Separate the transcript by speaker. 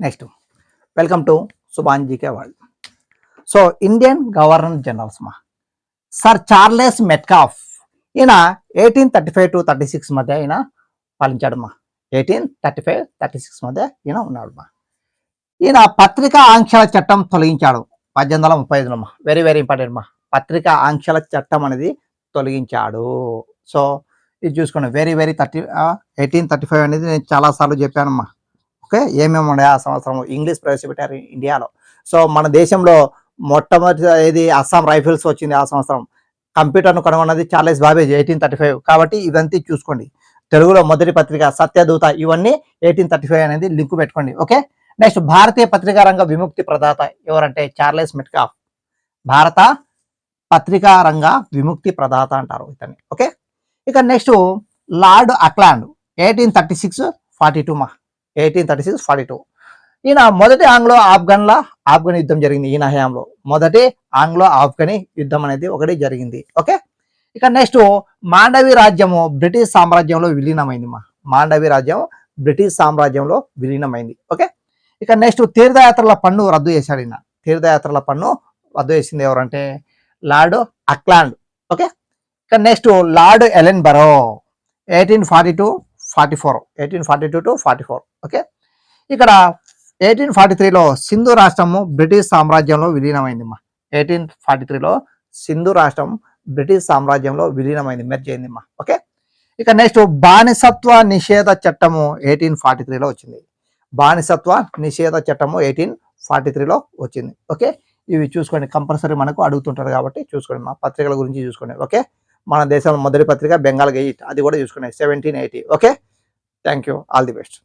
Speaker 1: Next welcome to Subhan GK world. So Indian governor generals sir Charles Metcalfe ఈయన 1835 to 36 మధ్య ఈయన పాలించాడు 1835-36 మధ్య ఈయన ఉన్నాడు ఈయన పత్రికా ఆంక్షల చట్టం తొలగించాడు 1835లో వెరీ వెరీ ఇంపార్టెంట్ పత్రికా ఆంక్షల చట్టం అనేది తొలగించాడు. సో ఇది చూసుకోండి వెరీ వెరీ 1835 అనేది నేను చాలాసార్లు చెప్పానమ్మా. ఓకే, ఏమేమి ఉన్నాయి ఆ సంవత్సరం ఇంగ్లీష్ ప్రవేశపెట్టారు ఇండియాలో. సో మన దేశంలో మొట్టమొదటి ఏది అస్సాం రైఫిల్స్ వచ్చింది ఆ సంవత్సరం. కంప్యూటర్ను కనుగొన్నది చార్లెస్ బాబేజ్ 1835. కాబట్టి ఇదంతా చూసుకోండి. తెలుగులో మొదటి పత్రిక సత్యదూత, ఇవన్నీ 1835 అనేది లింకు పెట్టుకోండి. ఓకే, నెక్స్ట్ భారతీయ పత్రికా రంగ విముక్తి ప్రదాత ఎవరంటే చార్లెస్ మెట్కాఫ్. భారత పత్రికా రంగ విముక్తి ప్రదాత అంటారు ఇతన్ని. ఓకే, ఇక నెక్స్ట్ లార్డ్ అక్లాండ్ 1836-42 1836-42. ఈయన మొదటి ఆంగ్లో ఆఫ్ఘన్ యుద్ధం జరిగింది ఈయన హయాంలో. మొదటి ఆంగ్లో ఆఫ్ఘనీ యుద్ధం అనేది ఒకటి జరిగింది. ఓకే, ఇక నెక్స్ట్ మాండవి రాజ్యము బ్రిటిష్ సామ్రాజ్యంలో విలీనమైంది మాండవి రాజ్యం బ్రిటిష్ సామ్రాజ్యంలో విలీనమైంది. ఓకే, ఇక నెక్స్ట్ తీర్థయాత్రల పన్ను రద్దు చేశాడు ఈయన. తీర్థయాత్రల పన్ను రద్దు చేసింది ఎవరంటే లార్డ్ అక్లాండ్. ఓకే, ఇక నెక్స్ట్ లార్డ్ ఎలెన్బరో 1842-44. ఓకే, ఇక్కడ 1843లో సింధు రాష్ట్రము బ్రిటిష్ సామ్రాజ్యంలో విలీనమైంది 1843లో సింధు రాష్ట్రం బ్రిటిష్ సామ్రాజ్యంలో విలీనమైంది, మెర్జ్ అయింది ఓకే, ఇక నెక్స్ట్ బానిసత్వ నిషేధ చట్టము 1843లో వచ్చింది. బానిసత్వ నిషేధ చట్టము 1843లో వచ్చింది. ఓకే, ఇవి చూసుకోండి, కంపల్సరీ మనకు అడుగుతుంటారు కాబట్టి చూసుకోండి పత్రికల గురించి చూసుకోండి. ఓకే, మన దేశంలో మొదటి పత్రిక బెంగాల్ గెయిట్, అది కూడా చూసుకోండి 1780. Okay, thank you, all the best.